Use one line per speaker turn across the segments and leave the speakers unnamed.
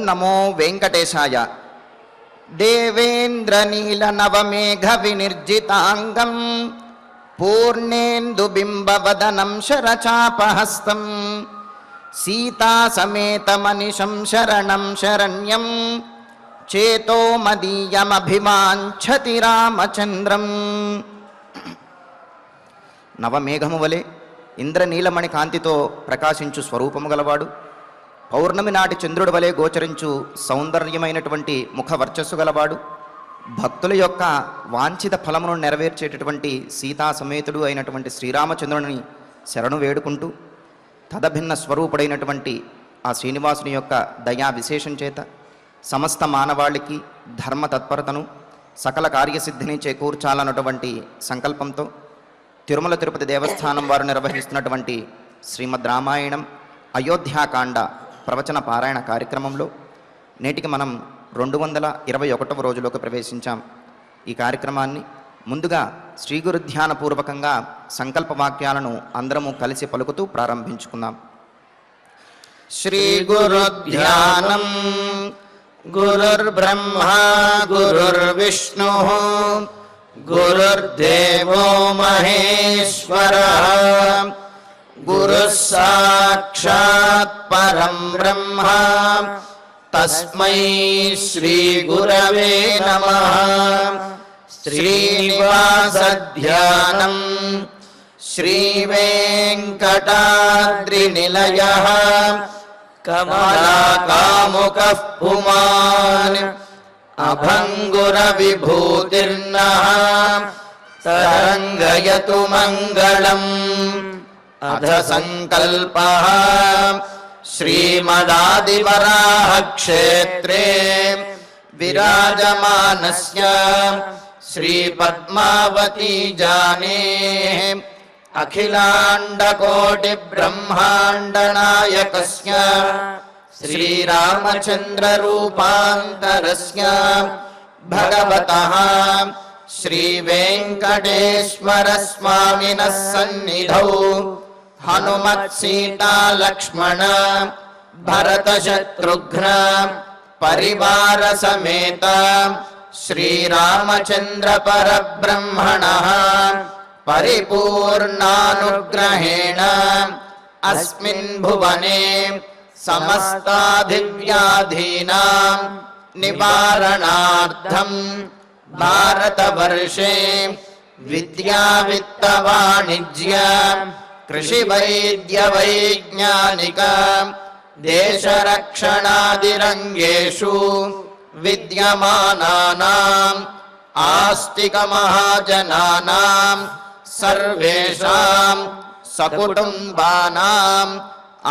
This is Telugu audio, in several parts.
నమో వెంకటేశాయ. దేవేంద్రనీలనవమేఘవినిర్జితాంగం పూర్ణేందుబింబవదనం శరచాపహస్తం సీతాసమేతమనిశం శరణం శరణ్యం చేతో మదీయమభివాంఛతి రామచంద్రం. నవమేఘము వలె ఇంద్రనీలమణి కాంతితో ప్రకాశించు స్వరూపము గలవాడు, పౌర్ణమి నాటి చంద్రుడి వలె గోచరించు సౌందర్యమైనటువంటి ముఖ వర్చస్సు గలవాడు, భక్తుల యొక్క వాంఛిత ఫలమును నెరవేర్చేటటువంటి సీతా సమేతుడు అయినటువంటి శ్రీరామచంద్రుని శరణు వేడుకుంటూ తదభిన్న స్వరూపుడైనటువంటి ఆ శ్రీనివాసుని యొక్క దయా విశేషం చేత సమస్త మానవాళికి ధర్మ తత్పరతను సకల కార్యసిద్ధిని చేకూర్చాలన్నటువంటి సంకల్పంతో తిరుమల తిరుపతి దేవస్థానం వారు నిర్వహిస్తున్నటువంటి శ్రీమద్ రామాయణం అయోధ్యాకాండ ప్రవచన పారాయణ కార్యక్రమంలో నేటికి మనం 221వ రోజులోకి ప్రవేశించాం. ఈ కార్యక్రమాన్ని ముందుగా శ్రీ గురు ధ్యానపూర్వకంగా సంకల్ప వాక్యాలను అందరము కలిసి పలుకుతూ ప్రారంభించుకుందాం. శ్రీ గురు ధ్యానం. గురుర్బ్రహ్మా గురుర్విష్ణు గురుర్దేవో మహేశ్వరః గురుః సాక్షాత్ పరం బ్రహ్మ తస్మై శ్రీ గురవే నమః. శ్రీనివాస ధ్యానం. శ్రీ వెంకటాద్రినిలయః కమలాకాముకః పుమాన్ అభంగుర విభూతిర్నః తరంగయతు మంగళం. అథ సంకల్పః. శ్రీమదాదివరాహ క్షేత్రే విరాజమానస్య శ్రీ పద్మావతీ జానేః అఖిలాండకోటి బ్రహ్మాండ నాయకస్య శ్రీరామచంద్ర రూపాంతరస్య భగవతః శ్రీ వెంకటేశ్వర స్వామినః సన్నిధౌ హనుమత్ సీతా లక్ష్మణ భరత శత్రుఘ్న పరివార సమేత శ్రీరామచంద్ర పరబ్రహ్మణః పరిపూర్ణానుగ్రహేణ అస్మిన్ భువనే సమస్తాధివ్యాధీనాం నివారణార్థం భారతవర్షే విద్యా విత్త వాణిజ్య కృషి వైద్య వైజ్ఞానిక దేశరక్షణాదిరంగేషు విద్యమానానాం ఆస్తిక మహాజనానాం సర్వేషాం సకుటుంబానాం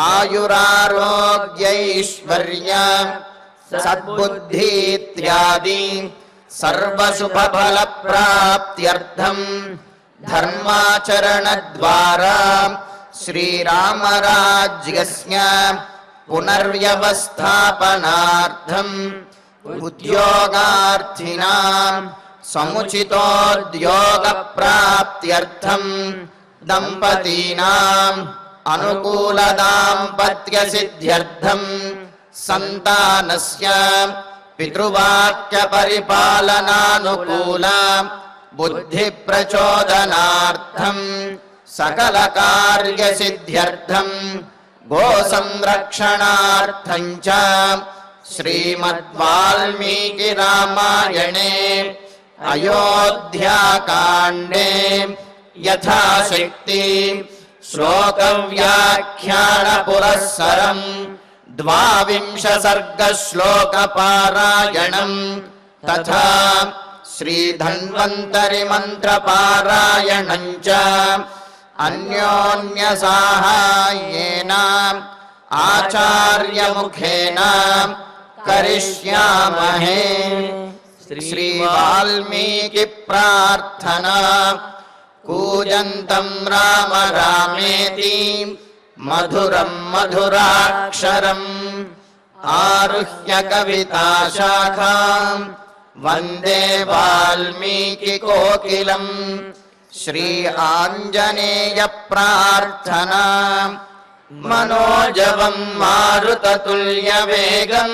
ఆయురారోగ్యైశ్వర్య సద్బుద్ధి ఇత్యాది సర్వశుభఫల ప్రాప్త్యర్థం ధర్మాచరణ ద్వారా శ్రీరామరాజ్యస్య పునర్వ్యవస్థాపనార్థం ఉద్యోగార్థినాం సముచితోద్యోగ ప్రాప్త్యర్థం దంపతీనాం అనుకూల దాంపత్య సిద్ధ్యర్థం సంతానస్య పితృవాక్య పరిపాలనానుకూల బుద్ధి ప్రచోదనార్థం సకల కార్య సిద్ధ్యర్థం గో సంరక్షణార్థం చ శ్రీమద్వాల్మీకి రామాయణే అయోధ్యాకాండే యథాశక్తి శ్లోక వ్యాఖ్యాన పురస్సరం 12 సర్గ శ్లోక పారాయణం తథా శ్రీ ధన్వంతరి మంత్ర పారాయణం చ అన్యోన్య సాహాయ్యేన ఆచార్య ముఖేన కరిష్యామహే. శ్రీ వాల్మీకి ప్రార్థనా. కూజంతం రామ రామేతి మధురం మధురాక్షరం ఆరుహ్య కవితా శాఖాం వందే వాల్మీకి కోకిలం. శ్రీ ఆంజనేయ ప్రార్థనా. మనోజవం మారుతతుల్యవేగం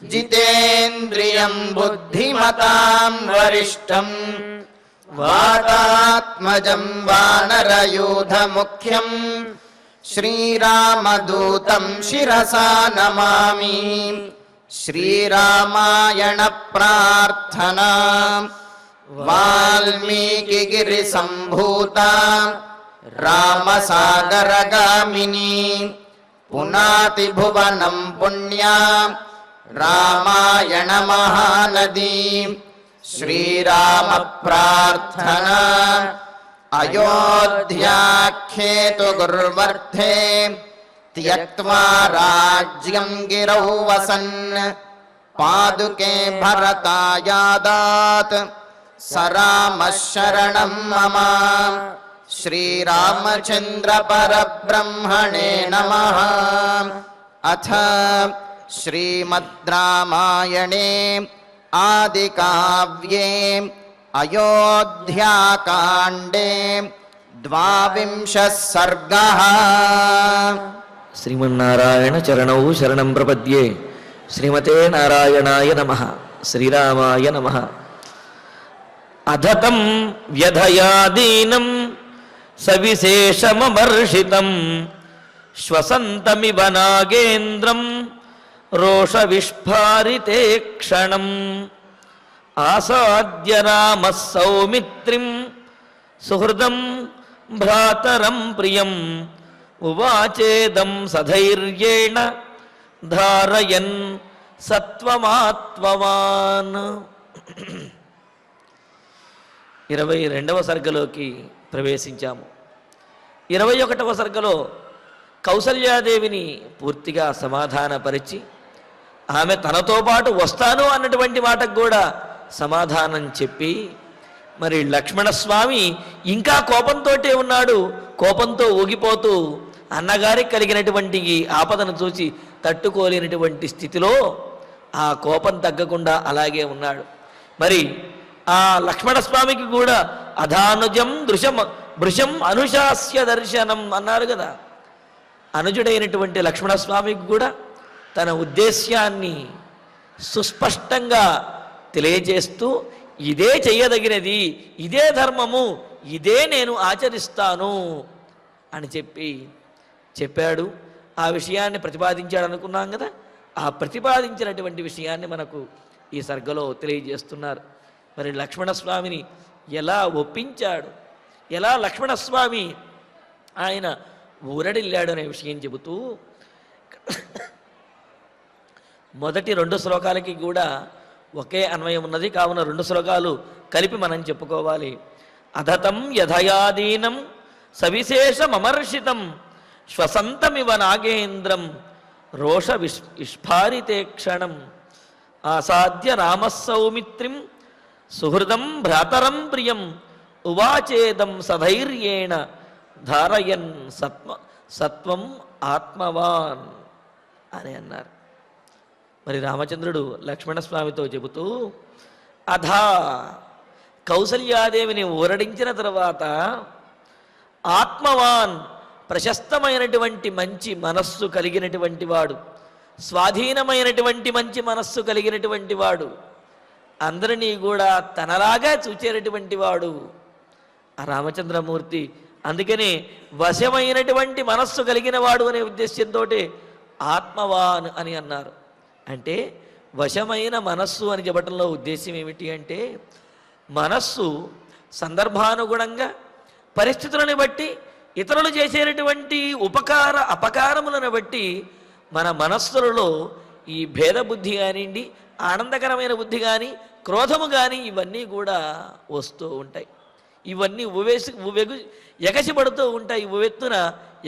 జితేంద్రియం బుద్ధిమతాం వరిష్టం వాతాత్మజం వానరయూధముఖ్యం శ్రీరామదూతం శిరసా నమామి. శ్రీరామాయణ ప్రార్థనా. వాల్మీకిగిరి సంభూత రామసాగరగామిని పునాతి భువనం పుణ్యా రామాయణ మహానదీ. శ్రీరామ ప్రార్థనా. అయోధ్యాఖ్యేతు గుర్వర్ధే త్యక్త్వా రాజ్యం గిరౌ వసన్ పాదుకే భరతాయాదాత్ స రామః శరణం మమ. శ్రీరామచంద్ర పరబ్రహ్మణే నమః. అథ శ్రీమద్ రామాయణే ఆదికావ్యే అయోధ్యాకాండే 12 సర్గః.
శ్రీమన్నారాయణ చరణౌ శరణం ప్రపద్యే. శ్రీమతే నారాయణాయ నమః. శ్రీరామాయ నమః. అధతం వ్యధయాదీనం సవిశేషమమర్షితం శ్వసంతమివ నాగేంద్రం రోషవిష్ఫారితే క్షణం ఆసాద్య రామః సౌమిత్రిం సుహృదం భ్రాతరం ప్రియం ఉవాచేదం సధైర్యేణ ధారయన్ సత్వమాత్మవాన్. 22వ సర్గలోకి ప్రవేశించాము. 21వ సర్గలో కౌసల్యాదేవిని పూర్తిగా సమాధానపరిచి ఆమె తనతో పాటు వస్తాను అన్నటువంటి మాటకు కూడా సమాధానం చెప్పి, మరి లక్ష్మణస్వామి ఇంకా కోపంతోటే ఉన్నాడు. కోపంతో ఊగిపోతూ అన్నగారికి కలిగినటువంటి ఆపదను చూసి తట్టుకోలేనటువంటి స్థితిలో ఆ కోపం తగ్గకుండా అలాగే ఉన్నాడు. మరి ఆ లక్ష్మణస్వామికి కూడా అధానుజం భృశం అనుశాస్య దర్శనం అన్నారు కదా. అనుజుడైనటువంటి లక్ష్మణస్వామికి కూడా తన ఉద్దేశ్యాన్ని సుస్పష్టంగా తెలియజేస్తూ ఇదే చెయ్యదగినది, ఇదే ధర్మము, ఇదే నేను ఆచరిస్తాను అని చెప్పాడు. ఆ విషయాన్ని ప్రతిపాదించాడు అనుకున్నాం కదా. ఆ ప్రతిపాదించినటువంటి విషయాన్ని మనకు ఈ సర్గలో తెలియజేస్తున్నారు. మరి లక్ష్మణస్వామిని ఎలా ఒప్పించాడు, ఎలా లక్ష్మణస్వామి ఆయన ఊరడిల్లాడు అనే విషయం చెబుతూ మొదటి 2 శ్లోకాలకి కూడా ఒకే అన్వయం ఉన్నది. కావున 2 శ్లోకాలు కలిపి మనం చెప్పుకోవాలి. అధతం యథయాదీనం సవిశేషమమర్షితం శ్వసంతమివ నాగేంద్రం రోష విస్ఫారితే క్షణం ఆసాద్య రామః సౌమిత్రిం సుహృదం భ్రాతరం ప్రియం ఉవాచేదం సధైర్యేణ ధారయన్ సత్వం ఆత్మవాన్ అని అన్నారు. మరి రామచంద్రుడు లక్ష్మణస్వామితో చెబుతూ అధా కౌసల్యాదేవిని ఊరడించిన తర్వాత ఆత్మవాన్ ప్రశస్తమైనటువంటి మంచి మనస్సు కలిగినటువంటి వాడు, స్వాధీనమైనటువంటి మంచి మనస్సు కలిగినటువంటి వాడు, అందరినీ కూడా తనలాగా చూచేటటువంటి వాడు ఆ రామచంద్రమూర్తి. అందుకనే వశమైనటువంటి మనస్సు కలిగిన వాడు అనే ఉద్దేశ్యంతో ఆత్మవాన్ అని అన్నారు. అంటే వశమైన మనస్సు అని చెప్పడంలో ఉద్దేశం ఏమిటి అంటే, మనస్సు సందర్భానుగుణంగా పరిస్థితులను బట్టి ఇతరులు చేసేటటువంటి అపకారములను బట్టి మన మనస్సులలో ఈ భేదబుద్ధి కానివ్వండి, ఆనందకరమైన బుద్ధి కానీ, క్రోధము కానీ ఇవన్నీ కూడా వస్తూ ఉంటాయి. ఇవన్నీ ఎగసిపడుతూ ఉంటాయి, ఉవెత్తున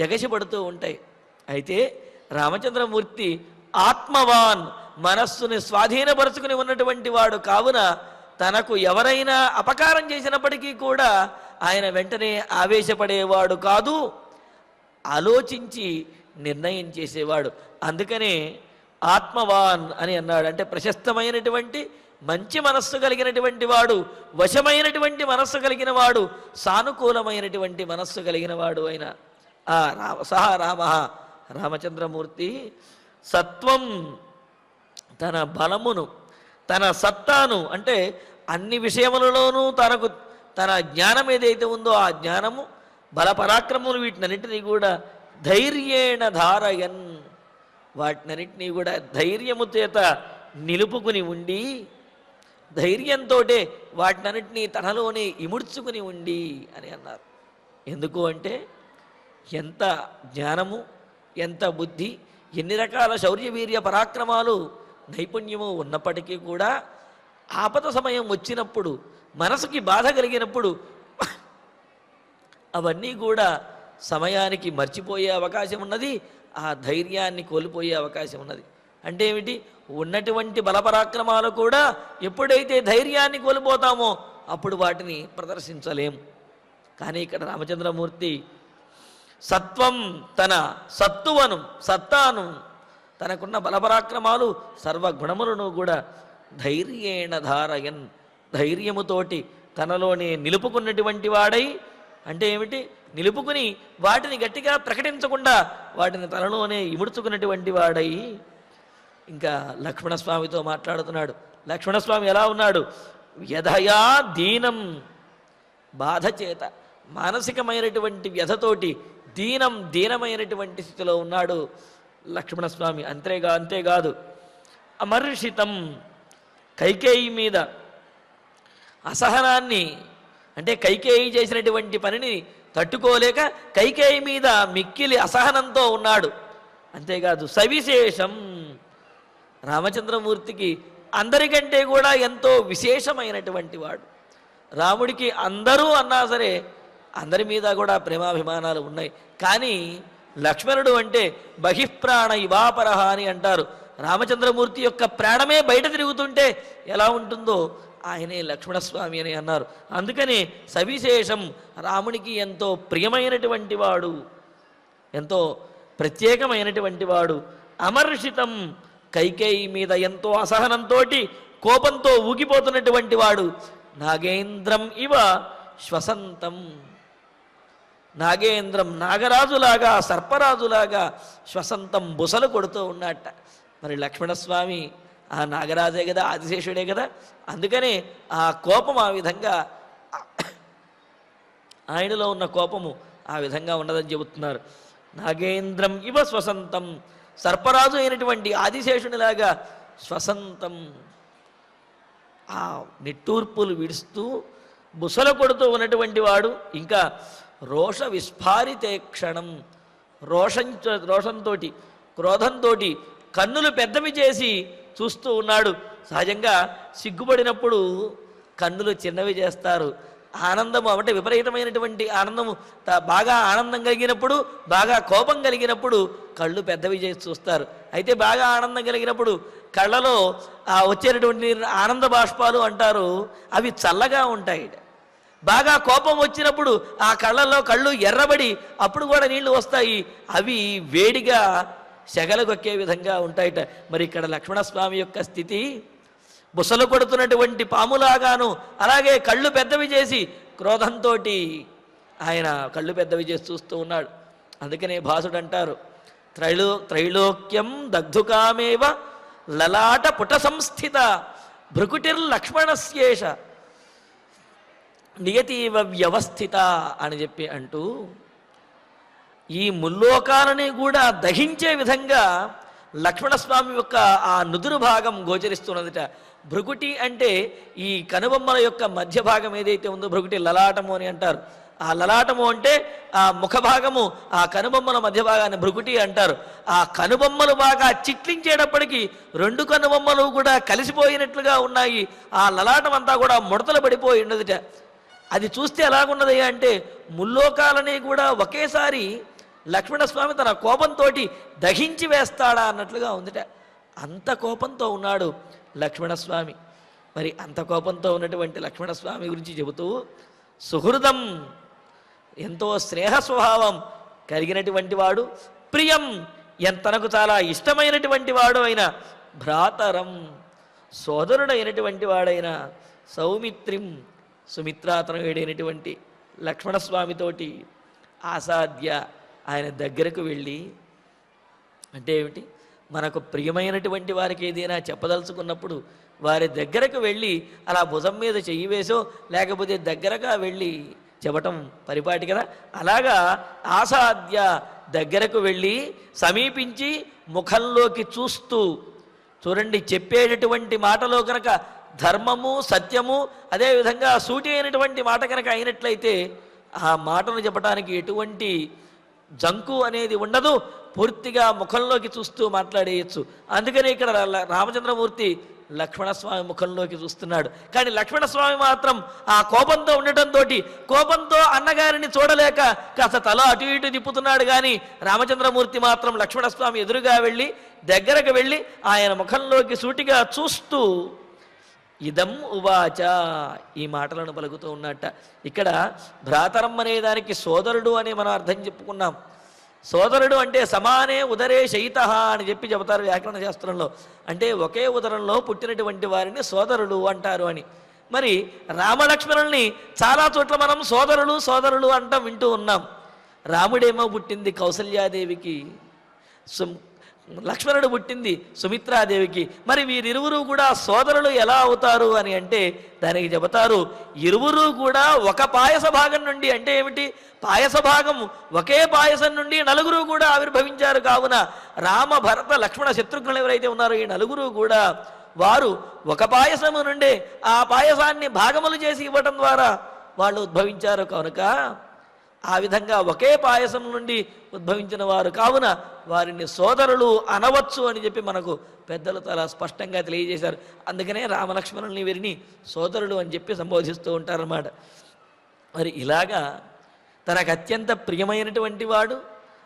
ఎగసిపడుతూ ఉంటాయి. అయితే రామచంద్రమూర్తి ఆత్మవాన్, మనస్సుని స్వాధీనపరుచుకుని ఉన్నటువంటి వాడు కావున తనకు ఎవరైనా అపకారం చేసినప్పటికీ కూడా ఆయన వెంటనే ఆవేశపడేవాడు కాదు, ఆలోచించి నిర్ణయం చేసేవాడు. అందుకనే ఆత్మవాన్ అని అన్నాడు. అంటే ప్రశస్తమైనటువంటి మంచి మనస్సు కలిగినటువంటి వాడు, వశమైనటువంటి మనస్సు కలిగిన వాడు, సానుకూలమైనటువంటి మనస్సు కలిగిన వాడు అయిన రామ రామచంద్రమూర్తి సత్వం తన బలమును తన సత్తాను అంటే అన్ని విషయములలోనూ తన జ్ఞానం ఏదైతే ఉందో ఆ జ్ఞానము బలపరాక్రమములు వీటినన్నింటినీ కూడా ధైర్యేణ ధారయన్ వాటినన్నింటినీ కూడా ధైర్యము చేత నిలుపుకుని ఉండి ధైర్యంతో వాటినన్నింటినీ తనలోనే ఇముడ్చుకుని ఉండి అని అన్నారు. ఎందుకు అంటే ఎంత జ్ఞానము ఎంత బుద్ధి ఎన్ని రకాల శౌర్యవీర్య పరాక్రమాలు నైపుణ్యము ఉన్నప్పటికీ కూడా ఆపద సమయం వచ్చినప్పుడు మనసుకి బాధ కలిగినప్పుడు అవన్నీ కూడా సమయానికి మర్చిపోయే అవకాశం ఉన్నది, ఆ ధైర్యాన్ని కోల్పోయే అవకాశం ఉన్నది. అంటే ఏమిటి? ఉన్నటువంటి బలపరాక్రమాలు కూడా ఎప్పుడైతే ధైర్యాన్ని కోల్పోతామో అప్పుడు వాటిని ప్రదర్శించలేము. కానీ ఇక్కడ రామచంద్రమూర్తి సత్వం తన సత్తాను తనకున్న బలపరాక్రమాలు సర్వగుణములను కూడా ధైర్యేణ ధారయన్ ధైర్యముతోటి తనలోనే నిలుపుకున్నటువంటి వాడై అంటే ఏమిటి? నిలుపుకుని వాటిని గట్టిగా ప్రకటించకుండా వాటిని తనలోనే ఇముడ్చుకున్నటువంటి వాడై ఇంకా లక్ష్మణస్వామితో మాట్లాడుతున్నాడు. లక్ష్మణస్వామి ఎలా ఉన్నాడు? వ్యధయా దీనం బాధ చేత మానసికమైనటువంటి వ్యధతోటి దీనమైనటువంటి స్థితిలో ఉన్నాడు లక్ష్మణస్వామి. అంతేకాదు అమర్షితం కైకేయి మీద అసహనాన్ని అంటే కైకేయి చేసినటువంటి పనిని తట్టుకోలేక కైకేయి మీద మిక్కిలి అసహనంతో ఉన్నాడు. అంతేకాదు సవిశేషం రామచంద్రమూర్తికి అందరికంటే కూడా ఎంతో విశేషమైనటువంటి వాడు. రాముడికి అందరూ అన్నా సరే అందరి మీద కూడా ప్రేమాభిమానాలు ఉన్నాయి. కానీ లక్ష్మణుడు అంటే బహిఃప్రాణ ఇవాపరహ అని అంటారు. రామచంద్రమూర్తి యొక్క ప్రాణమే బయట తిరుగుతుంటే ఎలా ఉంటుందో ఆయనే లక్ష్మణస్వామి అని అన్నారు. అందుకని సవిశేషం రామునికి ఎంతో ప్రియమైనటువంటి వాడు, ఎంతో ప్రత్యేకమైనటువంటి వాడు. అమర్షితం కైకేయి మీద ఎంతో అసహనంతో కోపంతో ఊగిపోతున్నటువంటి వాడు. నాగేంద్రం ఇవ శ్వసంతం నాగేంద్రం నాగరాజులాగా సర్పరాజులాగా శ్వసంతం బుసలు కొడుతూ ఉన్నట్ట. మరి లక్ష్మణస్వామి ఆ నాగరాజే కదా, ఆదిశేషుడే కదా. అందుకనే ఆ కోపం ఆ విధంగా ఆయనలో ఉన్న కోపము ఆ విధంగా ఉన్నదని చెబుతున్నారు. నాగేంద్రం ఇవ శ్వసంతం సర్పరాజు అయినటువంటి ఆదిశేషునిలాగా శ్వసంతం ఆ నిట్టూర్పులు విడుస్తూ బుసల కొడుతూ వాడు. ఇంకా రోష విస్ఫారితే క్షణం రోషంతో క్రోధంతో కన్నులు పెద్దవి చేసి చూస్తూ ఉన్నాడు. సహజంగా సిగ్గుపడినప్పుడు కన్నులు చిన్నవి చేస్తారు. ఆనందము అంటే విపరీతమైనటువంటి ఆనందము, బాగా ఆనందం కలిగినప్పుడు బాగా కోపం కలిగినప్పుడు కళ్ళు పెద్దవి చేసి చూస్తారు. అయితే బాగా ఆనందం కలిగినప్పుడు కళ్ళలో వచ్చేటటువంటి ఆనంద బాష్పాలు అంటారు, అవి చల్లగా ఉంటాయి. బాగా కోపం వచ్చినప్పుడు ఆ కళ్ళు ఎర్రబడి అప్పుడు కూడా నీళ్లు వస్తాయి, అవి వేడిగా సెగలగొక్కే విధంగా ఉంటాయిట. మరి ఇక్కడ లక్ష్మణస్వామి యొక్క స్థితి బుసలు కొడుతున్నటువంటి పాములాగాను, అలాగే కళ్ళు పెద్దవి చేసి క్రోధంతో ఆయన కళ్ళు పెద్దవి చేసి చూస్తూ ఉన్నాడు. అందుకనే భాసుడు అంటారు, త్రైలోక్యం దగ్ధుకామేవ లలాట పుట సంస్థిత భృకుటిర్లక్ష్మణస్యేష నియతీవ వ్యవస్థిత అని చెప్పి అంటూ ఈ ముల్లోకాలని కూడా దహించే విధంగా లక్ష్మణస్వామి యొక్క ఆ నుదురు భాగం గోచరిస్తున్నదిట. భృకుటి అంటే ఈ కనుబొమ్మల యొక్క మధ్య భాగం ఏదైతే ఉందో భృకుటి లలాటము అని అంటారు. ఆ లలాటము అంటే ఆ ముఖభాగము, ఆ కనుబొమ్మల మధ్య భాగాన్ని భృకుటి అంటారు. ఆ కనుబొమ్మలు బాగా చిట్లించేటప్పటికీ రెండు కనుబొమ్మలు కూడా కలిసిపోయినట్లుగా ఉన్నాయి. ఆ లలాటం అంతా కూడా ముడతలు పడిపోయి ఉన్నదిట. అది చూస్తే ఎలాగున్నది అంటే ముల్లోకాలని కూడా ఒకేసారి లక్ష్మణస్వామి తన కోపంతో దహించి వేస్తాడా అన్నట్లుగా ఉందిట. అంత కోపంతో ఉన్నాడు లక్ష్మణస్వామి. మరి అంత కోపంతో ఉన్నటువంటి లక్ష్మణస్వామి గురించి చెబుతూ సుహృదం ఎంతో స్నేహ స్వభావం కలిగినటువంటి వాడు, ప్రియం తనకు చాలా ఇష్టమైనటువంటి వాడు అయిన, భ్రాతరం సోదరుడైనటువంటి వాడైన, సౌమిత్రిం సుమిత్రాతనయుడైనటువంటి లక్ష్మణస్వామితోటి ఆసాద్య ఆయన దగ్గరకు వెళ్ళి, అంటే ఏమిటి, మనకు ప్రియమైనటువంటి వారికి ఏదైనా చెప్పదలుచుకున్నప్పుడు వారి దగ్గరకు వెళ్ళి అలా భుజం మీద చెయ్యి వేసో లేకపోతే దగ్గరగా వెళ్ళి చెప్పటం పరిపాటి కదా. అలాగా ఆసాద్య దగ్గరకు వెళ్ళి సమీపించి ముఖంలోకి చూస్తూ, చూడండి, చెప్పేటటువంటి మాటలో కనుక ధర్మము సత్యము అదేవిధంగా సూటి అయినటువంటి మాట కనుక అయినట్లయితే ఆ మాటను చెప్పడానికి ఎటువంటి జంకు అనేది ఉండదు, పూర్తిగా ముఖంలోకి చూస్తూ మాట్లాడేయచ్చు. అందుకని ఇక్కడ రామచంద్రమూర్తి లక్ష్మణస్వామి ముఖంలోకి చూస్తున్నాడు. కానీ లక్ష్మణస్వామి మాత్రం ఆ కోపంతో ఉండటంతో కోపంతో అన్నగారిని చూడలేక కాస్త తల అటు ఇటు తిప్పుతున్నాడు. కానీ రామచంద్రమూర్తి మాత్రం లక్ష్మణస్వామి ఎదురుగా వెళ్ళి దగ్గరకు వెళ్ళి ఆయన ముఖంలోకి సూటిగా చూస్తూ ఇదం ఉవాచ ఈ మాటలను పలుకుతూ ఉన్నట్ట. ఇక్కడ భ్రాతరం అనే దానికి సోదరుడు అని మనం అర్థం చెప్పుకున్నాం. సోదరుడు అంటే సమానే ఉదరే శయిత అని చెబుతారు వ్యాకరణ శాస్త్రంలో. అంటే ఒకే ఉదరంలో పుట్టినటువంటి వారిని సోదరుడు అంటారు అని. మరి రామలక్ష్మణుల్ని చాలా చోట్ల మనం సోదరులు సోదరులు అంటాం, వింటూ ఉన్నాం. రాముడేమో పుట్టింది కౌసల్యాదేవికి, లక్ష్మణుడు పుట్టింది సుమిత్రాదేవికి. మరి వీరిరువురు కూడా సోదరులు ఎలా అవుతారు అని అంటే దానికి చెబుతారు, ఇరువురు కూడా ఒక పాయస భాగం నుండి, అంటే ఏమిటి, పాయస భాగం ఒకే పాయసం నుండి నలుగురు కూడా ఆవిర్భవించారు. కావున రామ భరత లక్ష్మణ శత్రుఘ్నులు ఎవరైతే ఉన్నారో ఈ నలుగురు కూడా వారు ఒక పాయసము నుండే ఆ పాయసాన్ని భాగములు చేసి ఇవ్వటం ద్వారా వాళ్ళు ఉద్భవించారు. కనుక ఆ విధంగా ఒకే పాయసం నుండి ఉద్భవించిన వారు కావున వారిని సోదరులు అనవచ్చు అని చెప్పి మనకు పెద్దలు చాలా స్పష్టంగా తెలియజేశారు. అందుకనే రామలక్ష్మణుల్ని వీరిని సోదరుడు అని చెప్పి సంబోధిస్తూ ఉంటారన్నమాట. మరి ఇలాగా తనకు అత్యంత ప్రియమైనటువంటి వాడు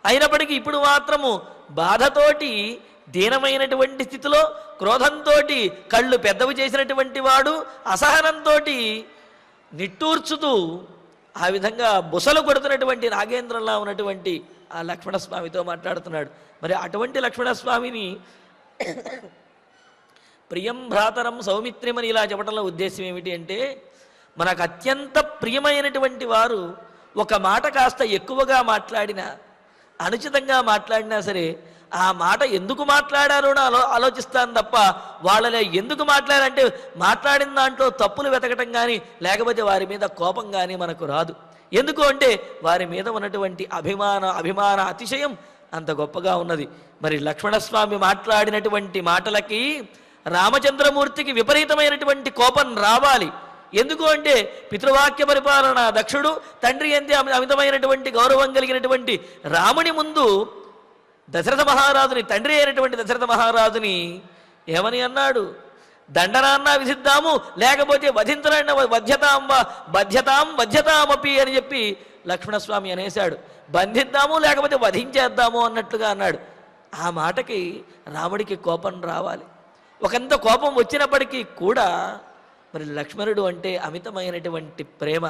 అయినప్పటికీ ఇప్పుడు మాత్రము బాధతోటి దీనమైనటువంటి స్థితిలో క్రోధంతో కళ్ళు పెద్దవి చేసినటువంటి వాడు అసహనంతో నిట్టూర్చుతూ ఆ విధంగా బుసలు కొడుతున్నటువంటి నాగేంద్రంలా ఉన్నటువంటి ఆ లక్ష్మణస్వామితో మాట్లాడుతున్నాడు. మరి అటువంటి లక్ష్మణస్వామిని ప్రియం భ్రాతరం సౌమిత్ర్యమని ఇలా చెప్పడంలో ఉద్దేశం ఏమిటి అంటే, మనకు అత్యంత ప్రియమైనటువంటి వారు ఒక మాట కాస్త ఎక్కువగా మాట్లాడినా, అనుచితంగా మాట్లాడినా సరే ఆ మాట ఎందుకు మాట్లాడారో ఆలోచిస్తాను తప్ప వాళ్ళని ఎందుకు మాట్లాడారంటే మాట్లాడిన దాంట్లో తప్పులు వెతకటం కానీ లేకపోతే వారి మీద కోపం కానీ మనకు రాదు. ఎందుకు అంటే వారి మీద ఉన్నటువంటి అభిమాన అతిశయం అంత గొప్పగా ఉన్నది. మరి లక్ష్మణస్వామి మాట్లాడినటువంటి మాటలకి రామచంద్రమూర్తికి విపరీతమైనటువంటి కోపం రావాలి. ఎందుకు అంటే పితృవాక్య పరిపాలన దక్షుడు, తండ్రి అంతే అమితమైనటువంటి గౌరవం కలిగినటువంటి రాముని ముందు దశరథ మహారాజుని, తండ్రి అయినటువంటి దశరథ మహారాజుని ఏమని అన్నాడు, దండనాన్న విధిద్దాము లేకపోతే వధించనన్న వధ్యతామపి అని చెప్పి లక్ష్మణస్వామి అనేశాడు. బంధిద్దాము లేకపోతే వధించేద్దాము అన్నట్లుగా అన్నాడు. ఆ మాటకి రాముడికి కోపం రావాలి. ఒకంత కోపం వచ్చినప్పటికీ కూడా మరి లక్ష్మణుడు అంటే అమితమైనటువంటి ప్రేమ,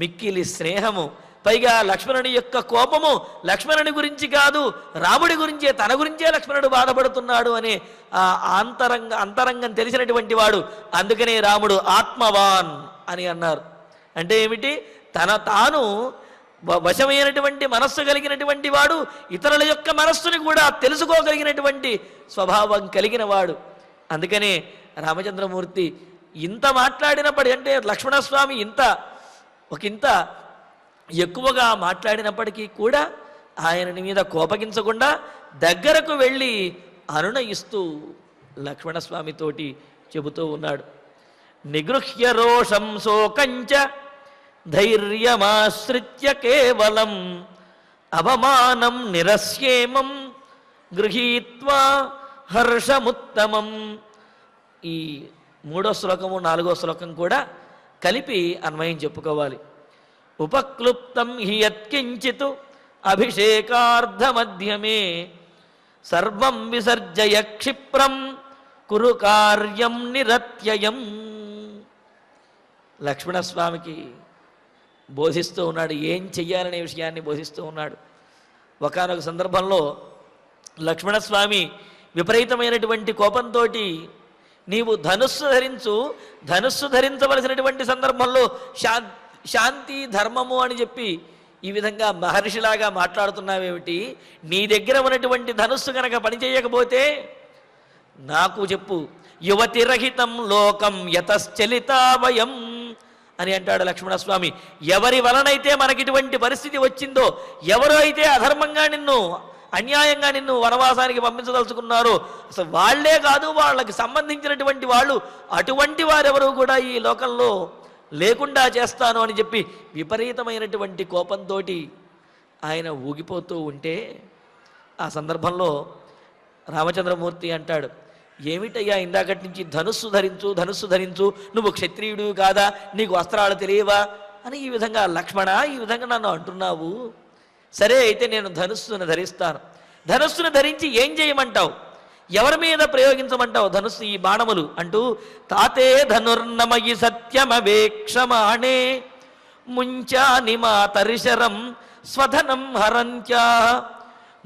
మిక్కిలి స్నేహము, పైగా లక్ష్మణుడి యొక్క కోపము లక్ష్మణుని గురించి కాదు రాముడి గురించే, తన గురించే లక్ష్మణుడు బాధపడుతున్నాడు అనే ఆ అంతరంగం తెలిసినటువంటి వాడు. అందుకనే రాముడు ఆత్మవాన్ అని అన్నారు. అంటే ఏమిటి, తాను వశమైనటువంటి మనస్సు కలిగినటువంటి వాడు, ఇతరుల యొక్క మనస్సుని కూడా తెలుసుకోగలిగినటువంటి స్వభావం కలిగిన వాడు. అందుకనే రామచంద్రమూర్తి ఇంత మాట్లాడినప్పటి, అంటే లక్ష్మణస్వామి ఒకంత ఎక్కువగా మాట్లాడినప్పటికీ కూడా ఆయనని మీద కోపగించకుండా దగ్గరకు వెళ్ళి అనునయిస్తూ లక్ష్మణస్వామితోటి చెబుతూ ఉన్నాడు. నిగృహ్య రోషం శోకంచ ధైర్యమాశ్రిత్య కేవలం అవమానం నిరస్యేమం గృహీత్వా హర్షముత్తమం. ఈ 3వ శ్లోకము 4వ శ్లోకం కూడా కలిపి అన్వయం చెప్పుకోవాలి. ఉపక్లుప్తం హి యత్కించిత్ అభిషేకార్ధమధ్యమే సర్వం విసర్జయ క్షిప్రం కురు కార్యం నిరత్యయం. లక్ష్మణస్వామికి బోధిస్తూ ఉన్నాడు, ఏం చెయ్యాలనే విషయాన్ని బోధిస్తూ ఉన్నాడు. ఒకానొక సందర్భంలో లక్ష్మణస్వామి విపరీతమైనటువంటి కోపంతో నీవు ధనుస్సు ధరించవలసినటువంటి సందర్భంలో శాంతి ధర్మము అని చెప్పి ఈ విధంగా మహర్షిలాగా మాట్లాడుతున్నావేమిటి? నీ దగ్గర ఉన్నటువంటి ధనుస్సు కనుక పనిచేయకపోతే నాకు చెప్పు. యువతిరహితం లోకం యతశ్చలితావయం అని అంటాడు లక్ష్మణస్వామి. ఎవరి వలనైతే మనకిటువంటి పరిస్థితి వచ్చిందో, ఎవరో అయితే అధర్మంగా నిన్ను, అన్యాయంగా నిన్ను వనవాసానికి పంపించదలుచుకున్నారో, అసలు వాళ్లే కాదు, వాళ్ళకి సంబంధించినటువంటి వాళ్ళు, అటువంటి వారెవరూ కూడా ఈ లోకంలో లేకుండా చేస్తాను అని చెప్పి విపరీతమైనటువంటి కోపంతో ఆయన ఊగిపోతూ ఉంటే, ఆ సందర్భంలో రామచంద్రమూర్తి అంటాడు, ఏమిటయ్యా ఇందాకటి నుంచి ధనుస్సు ధరించు, ధనుస్సు ధరించు, నువ్వు క్షత్రియుడు కాదా, నీకు వస్త్రాలు తెలియవా అని ఈ విధంగా లక్ష్మణ ఈ విధంగా నన్ను అంటున్నావు. సరే అయితే నేను ధనుస్సును ధరిస్తాను. ధనుస్సును ధరించి ఏం చేయమంటావు? ఎవరి మీద ప్రయోగించమంటావు ధనుస్సు, ఈ బాణములు అంటూ, తాతే ధనుర్నమయి సత్యమవేక్షమాణే ముంచాని మాతరిశరం స్వధనం హరంత్యా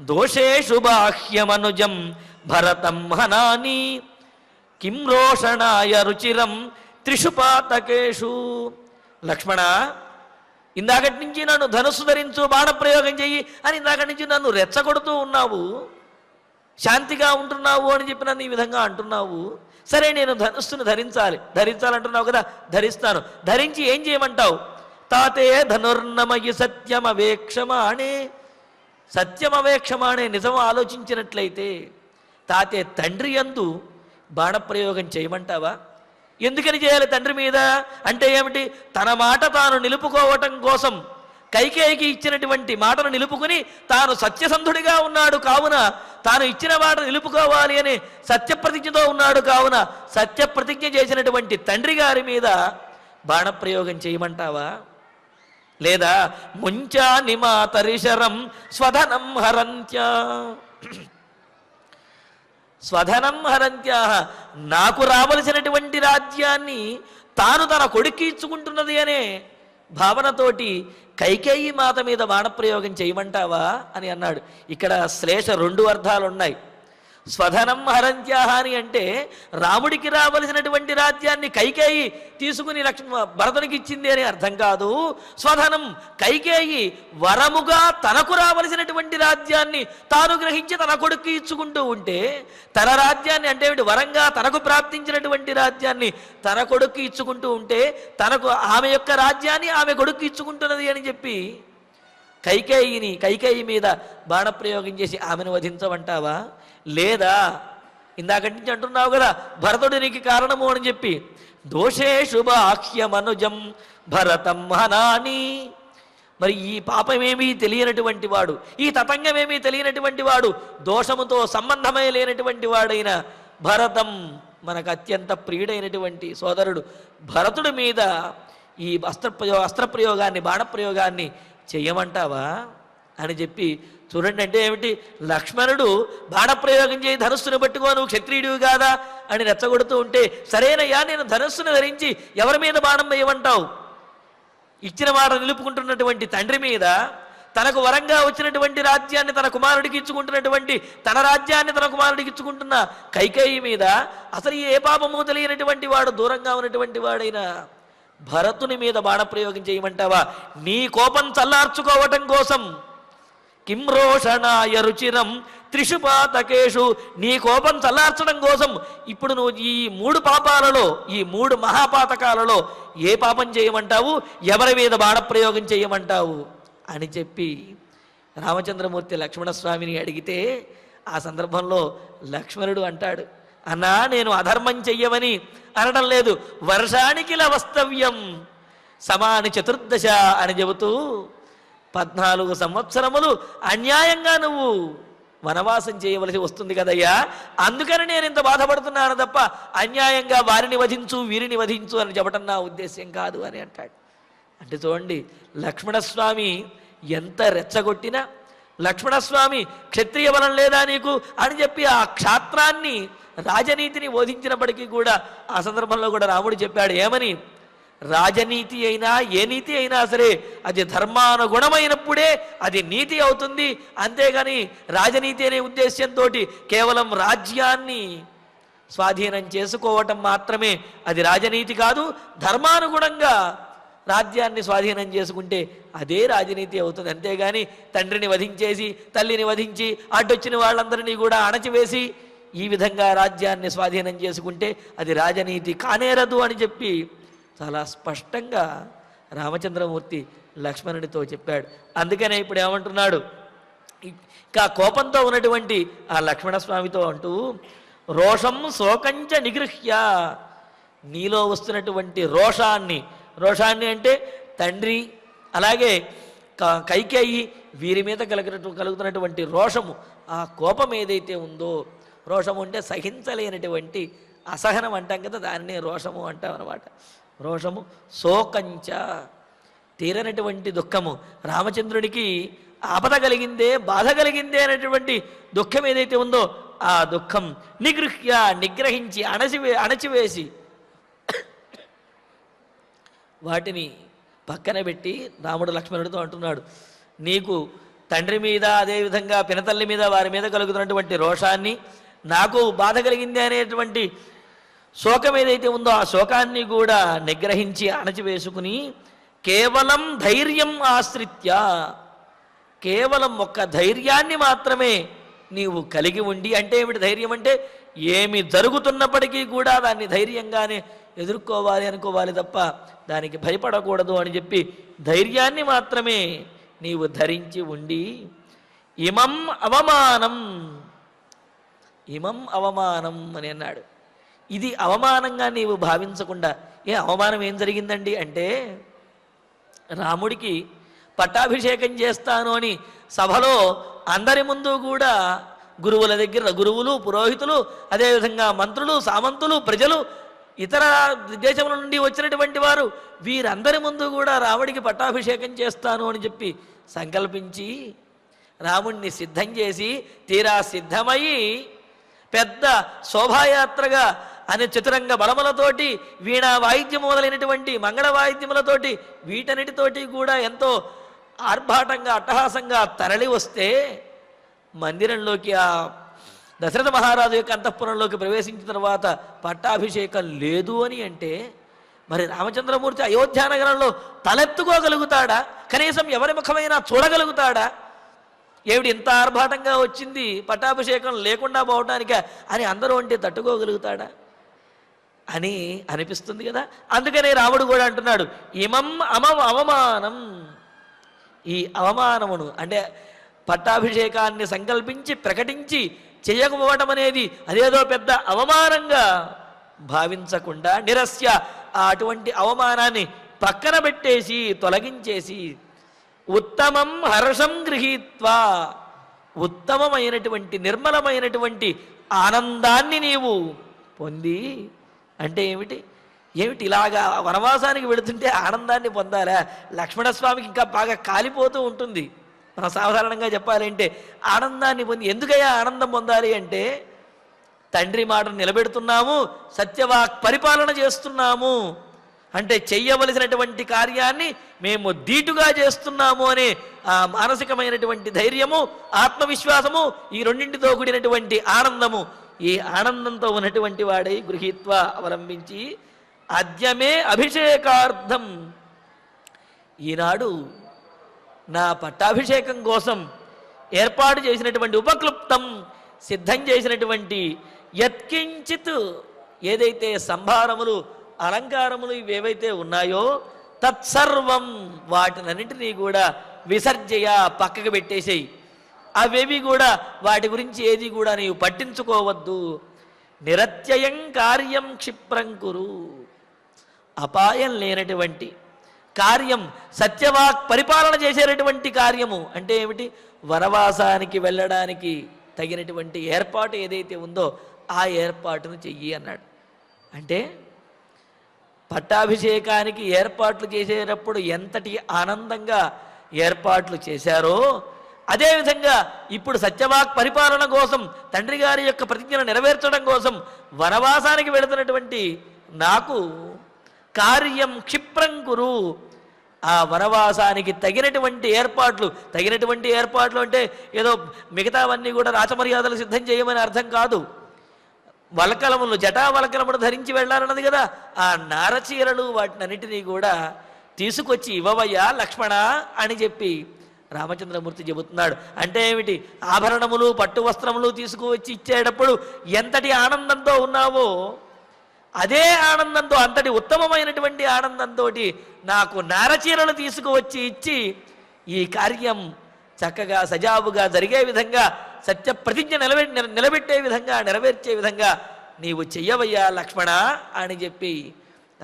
దోషేషు బాహ్యమనుజం భరతం హనాని కిం రోషణాయ రుచిరం త్రిషు పాతకేషు. లక్ష్మణ, ఇందాకటి నుంచి నన్ను ధనుస్సు ధరించు, బాణప్రయోగం చెయ్యి అని ఇందాకటి నుంచి నన్ను రెచ్చగొడుతూ ఉన్నావు, శాంతిగా ఉంటున్నావు అని చెప్పి నన్ను ఈ విధంగా అంటున్నావు. సరే నేను ధనుస్సును ధరించాలంటున్నావు కదా, ధరిస్తాను. ధరించి ఏం చేయమంటావు? తాతే ధనుర్నమయి సత్యమవేక్షమాణే. సత్యమవేక్షమాణే, నిజం ఆలోచించినట్లయితే తాతే తండ్రి యందు బాణప్రయోగం చేయమంటావా? ఎందుకని చేయాలి తండ్రి మీద అంటే ఏమిటి? తన మాట తాను నిలుపుకోవటం కోసం కైకేయికి ఇచ్చినటువంటి మాటను నిలుపుకుని తాను సత్యసంధుడిగా ఉన్నాడు కావున, తాను ఇచ్చిన మాటను నిలుపుకోవాలి అని సత్యప్రతిజ్ఞతో ఉన్నాడు కావున, సత్యప్రతిజ్ఞ చేసినటువంటి తండ్రి గారి మీద బాణప్రయోగం చేయమంటావా? లేదా ముంచా నిమాతరిశరం స్వధనం హరంత్యా. స్వధనం హరంత్యా, నాకు రావలసినటువంటి రాజ్యాన్ని తాను తన కొడుక్కి ఇచ్చుకుంటున్నది అనే భావనతోటి కైకేయి మాత మీద బాణప్రయోగం చేయమంటావా అని అన్నాడు. ఇక్కడ శ్లేష రెండు అర్థాలు ఉన్నాయి. స్వధనం హరంత్యాహ అని అంటే రాముడికి రావలసినటువంటి రాజ్యాన్ని కైకేయి తీసుకుని భరతునికి ఇచ్చింది అని అర్థం కాదు. స్వధనం, కైకేయి వరముగా తనకు రావలసినటువంటి రాజ్యాన్ని తాను గ్రహించి తన కొడుక్కి ఇచ్చుకుంటూ ఉంటే, తన రాజ్యాన్ని అంటే వరంగా తనకు ప్రాప్తించినటువంటి రాజ్యాన్ని తన కొడుక్కి ఇచ్చుకుంటూ ఉంటే, తనకు ఆమె యొక్క రాజ్యాన్ని ఆమె కొడుక్కి ఇచ్చుకుంటున్నది అని చెప్పి కైకేయి మీద బాణప్రయోగం చేసి ఆమెను వధించమంటావా? లేదా ఇందాకటి నుంచి అంటున్నావు కదా భరతుడినికి కారణము అని చెప్పి, దోషేషు బాహ్యమనుజం భరతం హనాని. మరి ఈ పాపమేమీ తెలియనటువంటి వాడు, ఈ తతంగమేమీ తెలియనటువంటి వాడు, దోషముతో సంబంధమే లేనటువంటి వాడైన భరతం, మనకు అత్యంత ప్రియుడైనటువంటి సోదరుడు భరతుడి మీద ఈ అస్త్రప్రయోగాన్ని, బాణప్రయోగాన్ని చెయ్యమంటావా అని చెప్పి చూడండి. అంటే ఏమిటి? లక్ష్మణుడు బాణప్రయోగం చేయి, ధనుస్సును పట్టుకో, నువ్వు క్షత్రియుడివి కాదా అని రెచ్చగొడుతూ ఉంటే, సరేనయ్యా నేను ధనుస్సును ధరించి ఎవరి మీద బాణం వేయమంటావు? ఇచ్చిన మాట నిలుపుకుంటున్నటువంటి తండ్రి మీద, తనకు వరంగా వచ్చినటువంటి రాజ్యాన్ని తన కుమారుడికి ఇచ్చుకుంటున్నటువంటి, తన రాజ్యాన్ని తన కుమారుడికి ఇచ్చుకుంటున్న కైకేయి మీద, అసలు ఏ పాపము తెలియనటువంటి వాడు, దూరంగా ఉన్నటువంటి వాడైన భరతుని మీద బాణప్రయోగం చేయమంటావా? నీ కోపం చల్లార్చుకోవటం కోసం, కిం రోషణాయ రుచిరం త్రిషు పాతకేషు, నీ కోపం చల్లార్చడం కోసం ఇప్పుడు నువ్వు ఈ మూడు పాపాలలో, ఈ మూడు మహాపాతకాలలో ఏ పాపం చేయమంటావు? ఎవరి మీద బాణప్రయోగం చేయమంటావు అని చెప్పి రామచంద్రమూర్తి లక్ష్మణస్వామిని అడిగితే, ఆ సందర్భంలో లక్ష్మణుడు అంటాడు, అన్నా నేను అధర్మం చెయ్యమని అనడం లేదు, వర్షానికి వస్తవ్యం సమాని చతుర్దశ అని చెబుతూ 14 సంవత్సరములు అన్యాయంగా నువ్వు వనవాసం చేయవలసి వస్తుంది కదయ్యా, అందుకని నేను ఇంత బాధపడుతున్నాను తప్ప అన్యాయంగా వారిని వధించు వీరిని వధించు అని చెప్పడం నా ఉద్దేశ్యం కాదు అని అంటాడు. అంటే చూడండి లక్ష్మణస్వామి ఎంత రెచ్చగొట్టినా, లక్ష్మణస్వామి క్షత్రియ బలం లేదా నీకు అని చెప్పి ఆ క్షాత్రాన్ని, రాజనీతిని బోధించినప్పటికీ కూడా ఆ సందర్భంలో కూడా రాముడు చెప్పాడు ఏమని? రాజనీతి అయినా ఏ నీతి అయినా సరే అది ధర్మానుగుణమైనప్పుడే అది నీతి అవుతుంది, అంతేగాని రాజనీతి అనే ఉద్దేశ్యంతో కేవలం రాజ్యాన్ని స్వాధీనం చేసుకోవటం మాత్రమే అది రాజనీతి కాదు. ధర్మానుగుణంగా రాజ్యాన్ని స్వాధీనం చేసుకుంటే అదే రాజనీతి అవుతుంది. అంతేగాని తండ్రిని వధించేసి తల్లిని వధించి అడ్డొచ్చిన వాళ్ళందరినీ కూడా అణచివేసి ఈ విధంగా రాజ్యాన్ని స్వాధీనం చేసుకుంటే అది రాజనీతి కానేరదు అని చెప్పి చాలా స్పష్టంగా రామచంద్రమూర్తి లక్ష్మణుడితో చెప్పాడు. అందుకనే ఇప్పుడు ఏమంటున్నాడు, ఇంకా కోపంతో ఉన్నటువంటి ఆ లక్ష్మణస్వామితో అంటూ, రోషం శోకంచ నిగృహ్య, నీలో వస్తున్నటువంటి రోషాన్ని అంటే తండ్రి అలాగే కైకేయి వీరి మీద కలుగుతున్నటువంటి రోషము, ఆ కోపం ఏదైతే ఉందో, రోషము అంటే సహించలేనటువంటి అసహనం అంటాం కదా, దాన్నే రోషము అంటాం అన్నమాట. రోషము శోకంచ, తీరనటువంటి దుఃఖము, రామచంద్రుడికి ఆపద కలిగిందే బాధ కలిగిందే అనేటువంటి దుఃఖం ఏదైతే ఉందో ఆ దుఃఖం నిగృహ్య, నిగ్రహించి అణచివేసి వాటిని పక్కన పెట్టి రాముడు లక్ష్మణుడితో అంటున్నాడు, నీకు తండ్రి మీద అదేవిధంగా పినతల్లి మీద వారి మీద కలుగుతున్నటువంటి రోషాన్ని, నాకు బాధ కలిగింది అనేటువంటి శోకం ఏదైతే ఉందో ఆ శోకాన్ని కూడా నిగ్రహించి అణచివేసుకుని కేవలం ధైర్యం ఆశ్రిత్య, కేవలం ఒక్క ధైర్యాన్ని మాత్రమే నీవు కలిగి ఉండి, అంటే ఏమిటి ధైర్యం అంటే ఏమి జరుగుతున్నప్పటికీ కూడా దాన్ని ధైర్యంగానే అనుకోవాలి తప్ప దానికి భయపడకూడదు అని చెప్పి ధైర్యాన్ని మాత్రమే నీవు ధరించి ఉండి ఇమం అవమానం అని అన్నాడు. ఇది అవమానంగా నీవు భావించకుండా, అవమానం ఏం జరిగిందండి అంటే, రాముడికి పట్టాభిషేకం చేస్తాను అని సభలో అందరి ముందు కూడా గురువుల దగ్గర గురువులు, పురోహితులు, అదేవిధంగా మంత్రులు, సామంతులు, ప్రజలు, ఇతర దేశముల నుండి వచ్చినటువంటి వారు వీరందరి ముందు కూడా రాముడికి పట్టాభిషేకం చేస్తాను అని చెప్పి సంకల్పించి రాముణ్ణి సిద్ధం చేసి తీరా సిద్ధమయ్యి పెద్ద శోభాయాత్రగా అనే చతురంగ బలములతోటి వీణా వాయిద్యం మొదలైనటువంటి మంగళ వాయిద్యములతోటి వీటన్నిటితోటి కూడా ఎంతో ఆర్భాటంగా అట్టహాసంగా తరలి వస్తే మందిరంలోకి ఆ దశరథ మహారాజు యొక్క అంతఃపురంలోకి ప్రవేశించిన తర్వాత పట్టాభిషేకం లేదు అని అంటే మరి రామచంద్రమూర్తి అయోధ్యానగరంలో తలెత్తుకోగలుగుతాడా? కనీసం ఎవరి ముఖమైనా చూడగలుగుతాడా? ఏమిటి ఇంత ఆర్భాటంగా వచ్చింది పట్టాభిషేకం లేకుండా పోవటానిక అని అందరూ అంటే తట్టుకోగలుగుతాడా అని అనిపిస్తుంది కదా. అందుకనే రాముడు కూడా అంటున్నాడు అవమానం, ఈ అవమానమును అంటే పట్టాభిషేకాన్ని సంకల్పించి ప్రకటించి చేయకపోవటం అనేది అదేదో పెద్ద అవమానంగా భావించకుండా నిరస్య అటువంటి అవమానాన్ని పక్కన పెట్టేసి తొలగించేసి ఉత్తమం హర్షం గృహీత్వా, ఉత్తమమైనటువంటి నిర్మలమైనటువంటి ఆనందాన్ని నీవు పొంది, అంటే ఏమిటి ఇలాగా వనవాసానికి వెళుతుంటే ఆనందాన్ని పొందాలా? లక్ష్మణస్వామికి ఇంకా బాగా కాలిపోతూ ఉంటుంది. మనం సాధారణంగా చెప్పాలంటే ఆనందాన్ని పొంది, ఎందుకయ్యా ఆనందం పొందాలి అంటే తండ్రి మాటను నిలబెడుతున్నాము, సత్యవాక్ పరిపాలన చేస్తున్నాము, అంటే చెయ్యవలసినటువంటి కార్యాన్ని మేము ధీటుగా చేస్తున్నాము అనే ఆ మానసికమైనటువంటి ధైర్యము, ఆత్మవిశ్వాసము, ఈ రెండింటితో కూడినటువంటి ఆనందము, ఈ ఆనందంతో ఉన్నటువంటి వాడై గృహీత్వ అవలంబించి అద్యమే అభిషేకార్థం, ఈనాడు నా పట్టాభిషేకం కోసం ఏర్పాటు చేసినటువంటి ఉపక్లుప్తం సిద్ధం చేసినటువంటి యత్కించిత్ ఏదైతే సంభారములు అలంకారములు ఇవేవైతే ఉన్నాయో తత్సర్వం వాటినన్నింటినీ కూడా విసర్జయ పక్కకు పెట్టేసేయి. అవేవి కూడా వాటి గురించి ఏది కూడా నీవు పట్టించుకోవద్దు. నిరత్యయం కార్యం క్షిప్రం కురు, అపాయం లేనటువంటి కార్యం, సత్యవాక్ పరిపాలన చేసేటటువంటి కార్యము అంటే ఏమిటి? వనవాసానికి వెళ్ళడానికి తగినటువంటి ఏర్పాటు ఏదైతే ఉందో ఆ ఏర్పాటును చెయ్యి అన్నాడు. అంటే పట్టాభిషేకానికి ఏర్పాట్లు చేసేటప్పుడు ఎంతటి ఆనందంగా ఏర్పాట్లు చేశారో అదేవిధంగా ఇప్పుడు సత్యవాక్ పరిపాలన కోసం తండ్రి గారి యొక్క ప్రతిజ్ఞను నెరవేర్చడం కోసం వనవాసానికి వెళుతున్నటువంటి నాకు కార్యం క్షిప్రం కురు, ఆ వనవాసానికి తగినటువంటి ఏర్పాట్లు అంటే ఏదో మిగతావన్నీ కూడా రాచమర్యాదలు సిద్ధం చేయమని అర్థం కాదు. వలకలములు జటావలకలమును ధరించి వెళ్ళాలన్నది కదా. ఆ నారచీరలు వాటినన్నిటినీ కూడా తీసుకొచ్చి ఇవ్వవయ్యా లక్ష్మణ అని చెప్పి రామచంద్రమూర్తి చెబుతున్నాడు. అంటే ఏమిటి? ఆభరణములు పట్టు వస్త్రములు తీసుకువచ్చి ఇచ్చేటప్పుడు ఎంతటి ఆనందంతో ఉన్నావో అదే ఆనందంతో, అంతటి ఉత్తమమైనటువంటి ఆనందంతో నాకు నారచీరలు తీసుకువచ్చి ఇచ్చి ఈ కార్యం చక్కగా సజావుగా జరిగే విధంగా, సత్యప్రతిజ్ఞ నిలబెట్టే విధంగా, నెరవేర్చే విధంగా నీవు చెయ్యవయ్యా లక్ష్మణ అని చెప్పి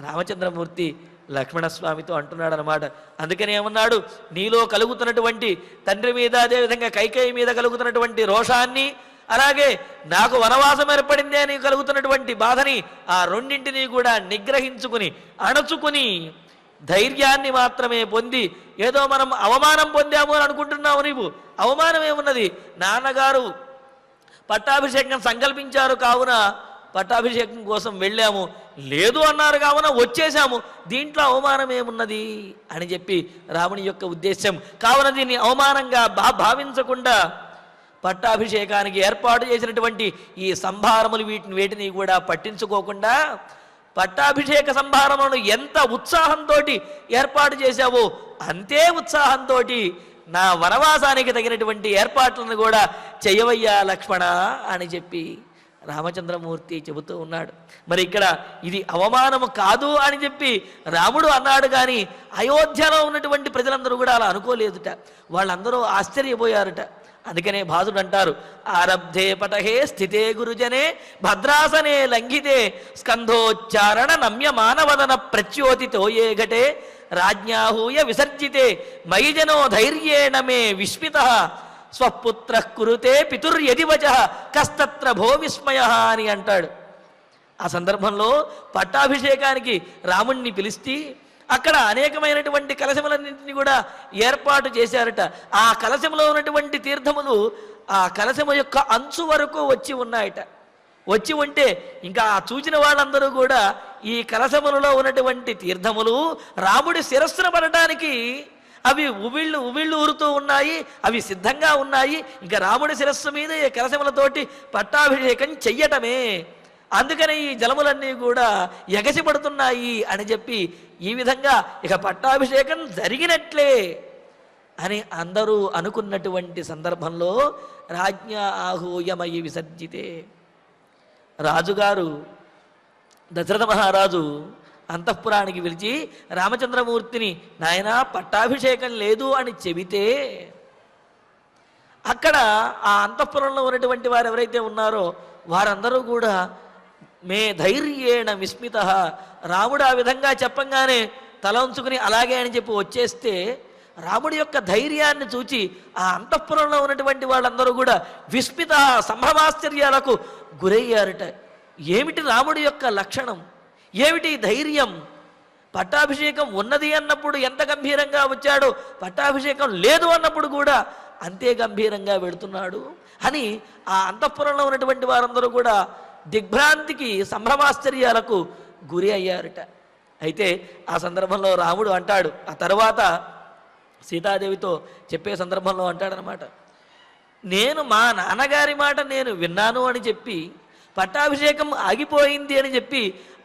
రామచంద్రమూర్తి లక్ష్మణస్వామితో అంటున్నాడు అన్నమాట. అందుకని ఏమన్నాడు? నీలో కలుగుతున్నటువంటి తండ్రి మీద, అదేవిధంగా కైకేయి మీద కలుగుతున్నటువంటి రోషాన్ని, అలాగే నాకు వనవాసం ఏర్పడిందే అని కలుగుతున్నటువంటి బాధని, ఆ రెండింటినీ కూడా నిగ్రహించుకుని అణచుకుని ధైర్యాన్ని మాత్రమే పొంది, ఏదో మనం అవమానం పొందాము అని అనుకుంటున్నావు. నీవు అవమానం ఏమున్నది? నాన్నగారు పట్టాభిషేకం సంకల్పించారు కావున పట్టాభిషేకం కోసం వెళ్ళాము, లేదు అన్నారు కావున వచ్చేసాము, దీంట్లో అవమానం ఏమున్నది అని చెప్పి రాముని యొక్క ఉద్దేశం. కావున దీన్ని అవమానంగా భావించకుండా పట్టాభిషేకానికి ఏర్పాటు చేసినటువంటి ఈ సంభారములు వేటిని కూడా పట్టించుకోకుండా, పట్టాభిషేక సంభారములను ఎంత ఉత్సాహంతో ఏర్పాటు చేశావో అంతే ఉత్సాహంతో నా వనవాసానికి తగినటువంటి ఏర్పాట్లను కూడా చేయవయ్యా లక్ష్మణ అని చెప్పి రామచంద్రమూర్తి చెబుతూ ఉన్నాడు. మరి ఇక్కడ ఇది అవమానము కాదు అని చెప్పి రాముడు అన్నాడు, కానీ అయోధ్యలో ఉన్నటువంటి ప్రజలందరూ కూడా అలా అనుకోలేదుట. వాళ్ళందరూ ఆశ్చర్యపోయారుట. అందుకనే భాసుడు అంటారు, ఆరబ్ధే పటహే స్థితే గురుజనే భద్రాసనే లంఘితే స్కంధోచ్చారణ నమ్య మానవదన ప్రచ్యోతితో ఏ ఘటే రాజ్ఞాహూయ విసర్జితే మయిజనో ధైర్యేణ మే విస్మిత స్వపుత్ర కురుతే పితుర్యదివచ కస్తత్ర భో విస్మయ అని అంటాడు. ఆ సందర్భంలో పట్టాభిషేకానికి రాముణ్ణి పిలిస్తే అక్కడ అనేకమైనటువంటి కలశములన్నింటినీ కూడా ఏర్పాటు చేశారట. ఆ కలశంలో ఉన్నటువంటి తీర్థములు ఆ కలశము యొక్క అంచు వరకు వచ్చి ఉన్నాయట. వచ్చి ఉంటే ఇంకా చూచిన వాళ్ళందరూ కూడా ఈ కలశములలో ఉన్నటువంటి తీర్థములు రాముడి శిరస్సున పడటానికి అవి ఉవిళ్ళు ఊరుతూ ఉన్నాయి, అవి సిద్ధంగా ఉన్నాయి. ఇంకా రాముడి శిరస్సు మీద ఈ కలశములతోటి పట్టాభిషేకం చెయ్యటమే, అందుకని ఈ జలములన్నీ కూడా ఎగసిపడుతున్నాయి అని చెప్పి ఈ విధంగా ఇక పట్టాభిషేకం జరిగినట్లే అని అందరూ అనుకున్నటువంటి సందర్భంలో రాజ్ఞ ఆహూయమయి విసర్జితే, రాజుగారు దశరథ మహారాజు అంతఃపురానికి పిలిచి రామచంద్రమూర్తిని, నాయన పట్టాభిషేకం లేదు అని చెబితే అక్కడ ఆ అంతఃపురంలో ఉన్నటువంటి వారు ఎవరైతే ఉన్నారో వారందరూ కూడా మే ధైర్యేణ విస్మిత, రాముడు ఆ విధంగా చెప్పంగానే తల ఉంచుకుని అలాగే అని చెప్పి వచ్చేస్తే రాముడి యొక్క ధైర్యాన్ని చూచి ఆ అంతఃపురంలో ఉన్నటువంటి వాళ్ళందరూ కూడా విస్మిత సంభ్రమాశ్చర్యాలకు గురయ్యారట. ఏమిటి రాముడి యొక్క లక్షణం, ఏమిటి ధైర్యం? పట్టాభిషేకం ఉన్నది అన్నప్పుడు ఎంత గంభీరంగా వచ్చాడో, పట్టాభిషేకం లేదు అన్నప్పుడు కూడా అంతే గంభీరంగా వెడుతున్నాడు అని ఆ అంతఃపురంలో ఉన్నటువంటి వారందరూ కూడా దిగ్భ్రాంతికి సంభ్రమాశ్చర్యాలకు గురి అయ్యారట. అయితే ఆ సందర్భంలో రాముడు అంటాడు, ఆ తర్వాత సీతాదేవితో చెప్పే సందర్భంలో అంటాడనమాట, నేను మా నాన్నగారి మాట నేను విన్నాను అని చెప్పి పట్టాభిషేకం ఆగిపోయింది అని చెప్పి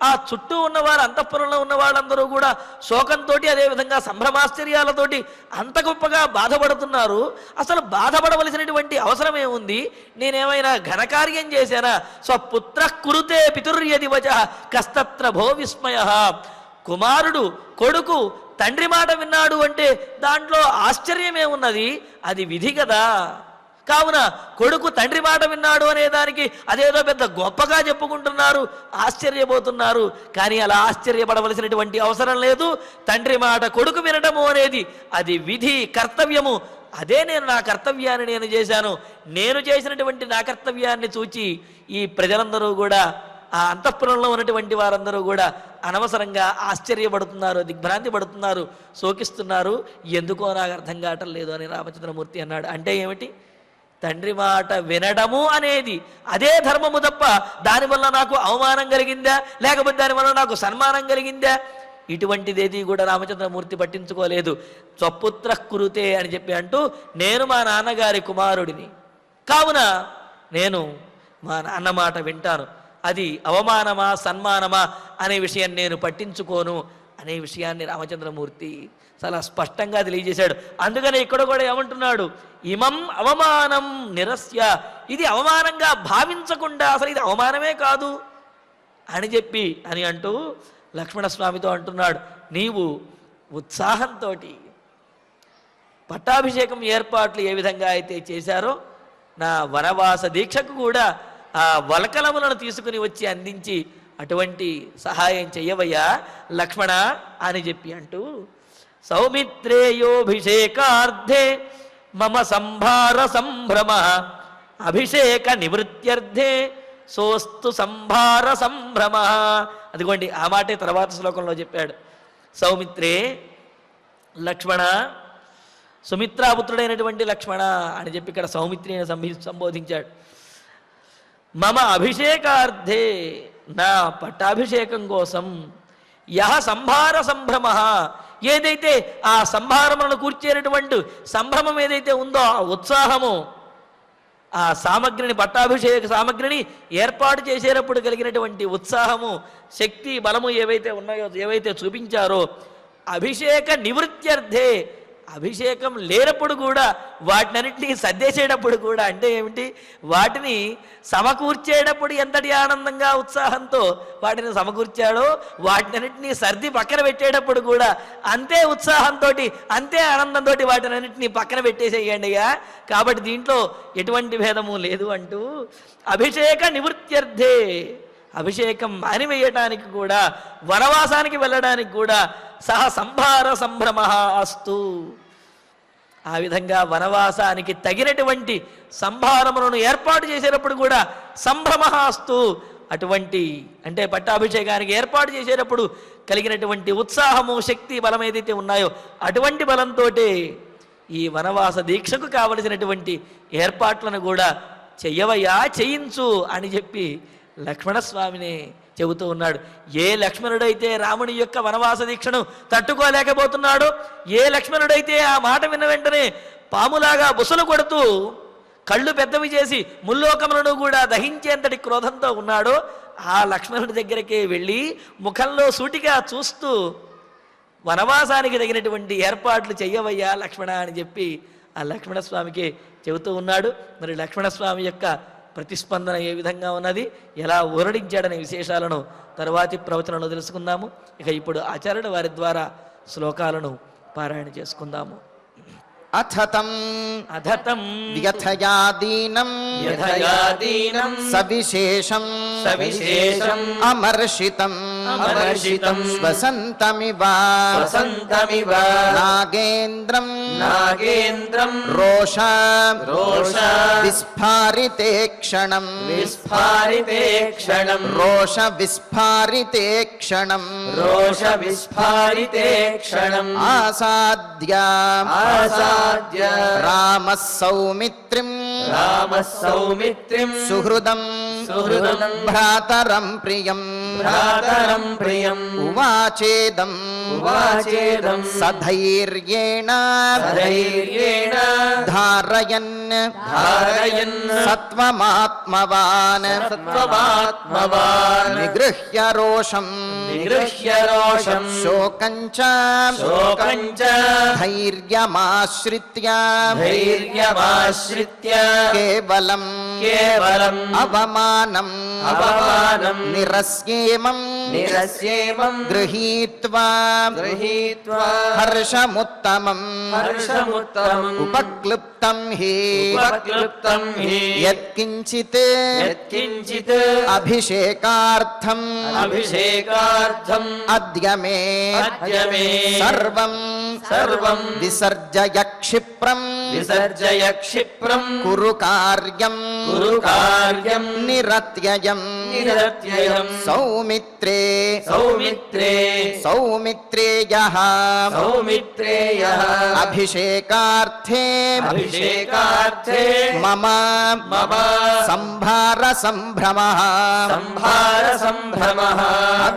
ఆ చుట్టూ ఉన్నవారు అంతఃపురంలో ఉన్న వాళ్ళందరూ కూడా శోకంతో అదేవిధంగా సంభ్రమాశ్చర్యాలతోటి అంత గొప్పగా బాధపడుతున్నారు. అసలు బాధపడవలసినటువంటి అవసరం ఏముంది? నేనేమైనా ఘనకార్యం చేశానా? స్వపుత్ర కురుతే పితుర్యదివచ కస్తత్ర భో విస్మయ, కుమారుడు కొడుకు తండ్రి మాట విన్నాడు అంటే దాంట్లో ఆశ్చర్యమేమున్నది? అది విధి కదా. కావున కొడుకు తండ్రి మాట విన్నాడు అనే దానికి అదేదో పెద్ద గొప్పగా చెప్పుకుంటున్నారు, ఆశ్చర్యపోతున్నారు. కానీ అలా ఆశ్చర్యపడవలసినటువంటి అవసరం లేదు. తండ్రి మాట కొడుకు వినటము అనేది అది విధి, కర్తవ్యము. అదే నేను నా కర్తవ్యాన్ని నేను చేశాను. నేను చేసినటువంటి నా కర్తవ్యాన్ని చూచి ఈ ప్రజలందరూ కూడా, ఆ అంతఃపురంలో ఉన్నటువంటి వారందరూ కూడా అనవసరంగా ఆశ్చర్యపడుతున్నారు, దిగ్భ్రాంతి పడుతున్నారు, శోకిస్తున్నారు. ఎందుకో నాకు అర్థం కావటం లేదు అని రామచంద్రమూర్తి అన్నాడు. అంటే ఏమిటి? తండ్రి మాట వినడము అనేది అదే ధర్మము తప్ప దానివల్ల నాకు అవమానం కలిగిందా, లేకపోతే దానివల్ల నాకు సన్మానం కలిగిందా, ఇటువంటిదేది కూడా రామచంద్రమూర్తి పట్టించుకోలేదు. స్వపుత్ర కురుతే అని చెప్పి అంటూ, నేను మా నాన్నగారి కుమారుడిని కావున నేను మా నాన్న మాట వింటాను, అది అవమానమా సన్మానమా అనే విషయం నేను పట్టించుకోను అనే విషయాన్ని రామచంద్రమూర్తి చాలా స్పష్టంగా తెలియజేశాడు. అందుకని ఇక్కడ కూడా ఏమంటున్నాడు, ఇమం అవమానం నిరస్య, ఇది అవమానంగా భావించకుండా అసలు ఇది అవమానమే కాదు అని అంటూ లక్ష్మణస్వామితో అంటున్నాడు, నీవు ఉత్సాహంతో పట్టాభిషేకం ఏర్పాట్లు ఏ విధంగా అయితే చేశారో నా వనవాస దీక్షకు కూడా ఆ వలకలములను తీసుకుని వచ్చి అందించి అటువంటి సహాయం చెయ్యవయ్యా లక్ష్మణ అని అంటూ సౌమిత్రేయోభిషేకార్థే మమ సంభార సంభ్రమ అభిషేక నివృత్త్యర్థే సోస్తు సంభార సంభ్రమ. అదిగోండి ఆ మాటే తర్వాత శ్లోకంలో చెప్పాడు. సౌమిత్రే లక్ష్మణ, సుమిత్రాపుత్రుడైనటువంటి లక్ష్మణ అని ఇక్కడ సౌమిత్రిని సంబోధించాడు. మమ అభిషేకార్థే, నా పట్టాభిషేకం కోసం, యహ సంభార సంభ్రమ, ఏదైతే ఆ సంభారములను కూర్చేటటువంటి సంభ్రమం ఏదైతే ఉందో ఆ ఉత్సాహము, ఆ సామగ్రిని పట్టాభిషేక సామగ్రిని ఏర్పాటు చేసేటప్పుడు కలిగినటువంటి ఉత్సాహము, శక్తి, బలము ఏవైతే ఉన్నాయో, ఏవైతే చూపించారో, అభిషేక నివృత్త్యర్థే, అభిషేకం లేనప్పుడు కూడా వాటినన్నింటినీ సర్దేసేటప్పుడు కూడా, అంటే ఏమిటి, వాటిని సమకూర్చేటప్పుడు ఎంతటి ఆనందంగా ఉత్సాహంతో వాటిని సమకూర్చాడో వాటినన్నింటినీ సర్ది పక్కన పెట్టేటప్పుడు కూడా అంతే ఉత్సాహంతో అంతే ఆనందంతో వాటినన్నింటినీ పక్కన పెట్టేసేయండి అయ్యా. కాబట్టి దీంట్లో ఎటువంటి భేదము లేదు అంటూ అభిషేక నివృత్త్యర్థే, అభిషేకం మానివేయటానికి కూడా, వనవాసానికి వెళ్ళడానికి కూడా సహ సంభార సంభ్రమ అస్తు, ఆ విధంగా వనవాసానికి తగినటువంటి సంభారములను ఏర్పాటు చేసేటప్పుడు కూడా సంభ్రమ అస్తు, అటువంటి అంటే పట్టాభిషేకానికి ఏర్పాటు చేసేటప్పుడు కలిగినటువంటి ఉత్సాహము, శక్తి, బలం ఏదైతే ఉన్నాయో అటువంటి బలంతో ఈ వనవాస దీక్షకు కావలసినటువంటి ఏర్పాట్లను కూడా చెయ్యవయ్యా, చేయించు అని లక్ష్మణస్వామిని చెబుతూ ఉన్నాడు. ఏ లక్ష్మణుడైతే రాముని యొక్క వనవాస దీక్షను తట్టుకోలేకపోతున్నాడో, ఏ లక్ష్మణుడైతే ఆ మాట విన్న వెంటనే పాములాగా బుసలు కొడుతూ కళ్ళు పెద్దవి చేసి ముల్లోకములను కూడా దహించేంతటి క్రోధంతో ఉన్నాడో, ఆ లక్ష్మణుడి దగ్గరికి వెళ్ళి ముఖంలో సూటిగా చూస్తూ వనవాసానికి తగినటువంటి ఏర్పాట్లు చెయ్యవయ్యా లక్ష్మణ అని ఆ లక్ష్మణస్వామికి చెబుతూ ఉన్నాడు. మరి లక్ష్మణస్వామి యొక్క ప్రతిస్పందన ఏ విధంగా ఉన్నది, ఎలా ఊరడించాడనే విశేషాలను తరువాతి ప్రవచనంలో తెలుసుకుందాము. ఇక ఇప్పుడు ఆచార్యుల వారి ద్వారా శ్లోకాలను పారాయణ చేసుకుందాము.
అథతం యథయాదీనం సవిశేషం అమర్షితం స్వసంతమివ నాగేంద్రం రోష విస్ఫారితే క్షణం రోష విస్ఫారితే క్షణం ఆసాద్య రామః సౌమిత్రిం సుహృదం భ్రాతరం ప్రియం ఉవాచేదం సధైర్యేణ ధారయన్ సత్వమాత్మవాన్ నిగృహ్య రోషం శోకంచ ధైర్యమాశ్రిత్య కేవలం అవమానం నిరస్యేమం గృహీత్వా హర్షముత్తమం ఉపక్లుప్తం హి యత్కించిత్ అభిషేకార్థం అద్య మే సర్వం విసర్జయ క్షిప్రం కురు కార్యం నిరత్యయం సౌమిత్రేయః అభిషేకార్థే మమ సంభార సంభ్రమః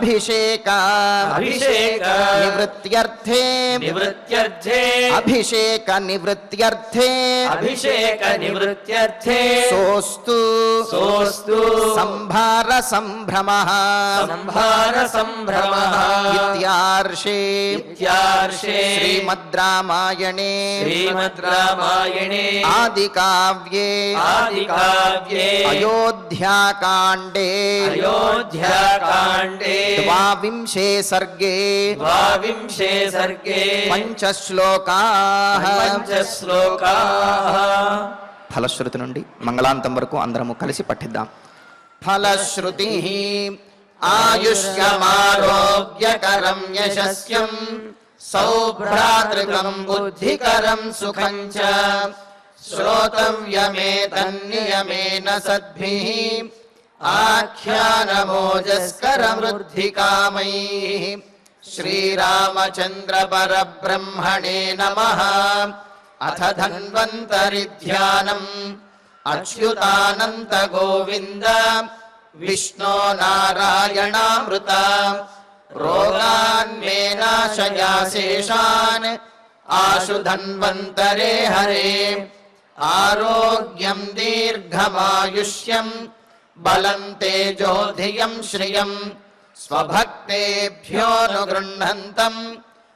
అభిషేక నివృత్త్యర్థే అభిషేక నివృత్త్యర్థే సోస్తు సంభార సంభ్రమః ఇత్యార్షే శ్రీమద్ రామాయణే ఆదికావ్యే అయోధ్యాకాండే ద్వావింశే సర్గే పంచశ్లోకాః ఫలశ్రుతి నుండి మంగళాంతం వరకు అందరము కలిసి పఠిద్దాం. ఫలశ్రుతి ఆయుష్యమారోగ్యకరం యశస్యం సౌభ్రాతృకం బుద్ధికరం సుఖం చ శ్రోతవ్యమేతన్నియమేన సద్భిః ఆఖ్యానమోజస్కరమృద్ధికామైః. శ్రీరామచంద్ర పరబ్రహ్మణే నమః. అథ ధన్వంతరి ధ్యానం. అచ్యుతానంత గోవింద విష్ణో నారాయణామృత. రోగాన్మే నాశయాశేషాన్ ఆశు ధన్వంతరే హరే. ఆరోగ్యం దీర్ఘమాయుష్యం బలం తేజోధియం శ్రియం. స్వభక్తేభ్యోనుగృహంతం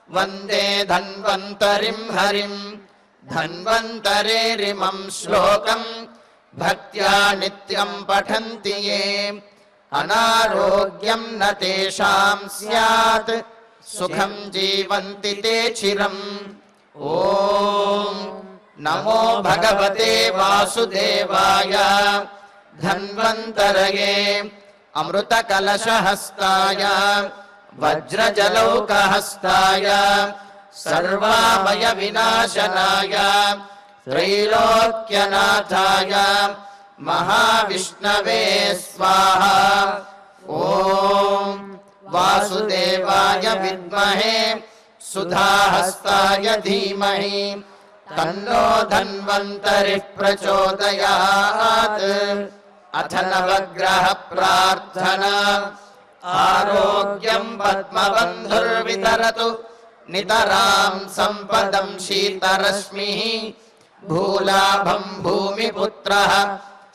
వందే ధన్వంతరిం హరిం. ధన్వంతరేరిమం శ్లోకం భక్త్యా నిత్యం పఠంతి యే. అనారోగ్యం న తేషాం స్యాత్ సుఖం జీవంతి తే చిరం. ఓం నమో భగవతే వాసుదేవాయ. ధన్వంతరయే అమృతకలశహస్తాయ వజ్రజలౌకహస్తాయ సర్వామయ వినాశనాయ త్రైలోక్యనాథాయ మహావిష్ణవే స్వాహా. ఓం వాసుదేవాయ విద్మహే సుధాహస్తాయ ధీమహి తన్నో ధన్వంతరి ప్రచోదయాత్. అథ నవగ్రహ ప్రార్థనా. ఆరోగ్యం పద్మబంధుర్వితరతు నితరాం సంపదం శీతరశ్మిః. భూలాభం భూమిపుత్రః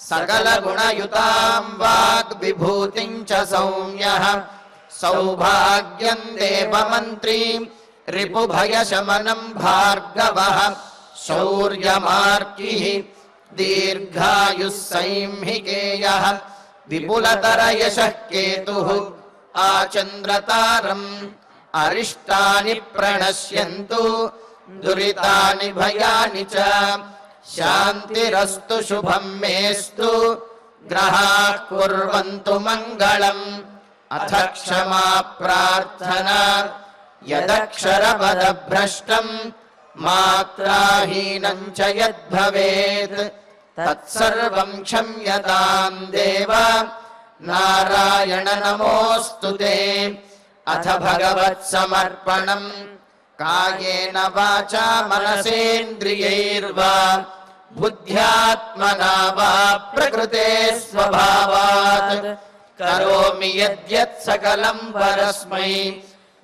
సకలగుణయుతాం వాగ్విభూతిం చ సౌమ్యః. సౌభాగ్యం దేవమంత్రీం రిపుభయశమనం భార్గవః. శౌర్యమార్కిః దీర్ఘాయుః సైంహికేయః. విపులతరయశః కేతుః ఆచంద్రతారం. అరిష్టాని ప్రణశ్యంతు దురితాని భయాని చ. శాంతిరస్తు శుభం మేస్తు గ్రహాః కుర్వంతు మంగళం. అథ క్షమా ప్రార్థనా. యదక్షరపదభ్రష్టం మాత్రాహీనం చ యద్భవేత్ తత్సర్వం క్షమ్యతాం దేవ. నారాయణ నమోస్తుతే. అథ భగవత్సమర్పణం. కాయేన వాచా మనసేంద్రియైర్వా బుద్ధ్యాత్మనా వా ప్రకృతే స్వభావాత్ కరోమి యద్యత్ సకలం పరస్మై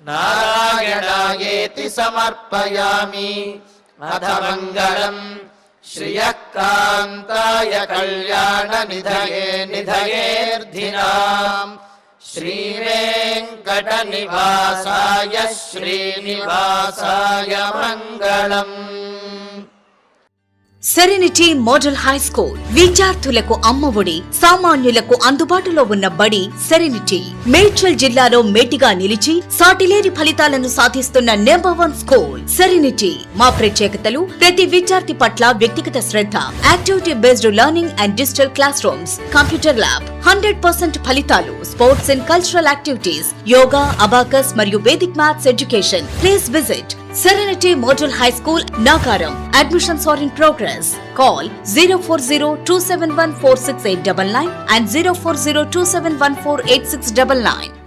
నారాయణాయేతి సమర్పయామి. అథ మంగళం శ్రియః కాంతాయ కళ్యాణ నిధయేర్ధినాం. శ్రీవేంకటనివాసాయ శ్రీనివాసాయ మంగళం.
సెరెనిటీ మోడల్ హై స్కూల్ విద్యార్థులకు అమ్మఒడి, సామాన్యులకు అందుబాటులో ఉన్న బడి సెరెనిటీ. మేడ్చల్ జిల్లాలో మేటిగా నిలిచి సాటిలేని ఫలితాలను సాధిస్తున్న నంబర్ 1 స్కూల్ సెరెనిటీ. మా ప్రత్యేకతలు ప్రతి విద్యార్థి పట్ల వ్యక్తిగత శ్రద్ధ, activity based learning and digital classrooms, computer lab, 100% ఫలితాలు, sports and cultural activities, yoga, abacus మరియు Vedic maths education. Please visit Serenity Model High School, Nagaram. Admissions are in progress. Call 040-271-46899 and 040-271-48699.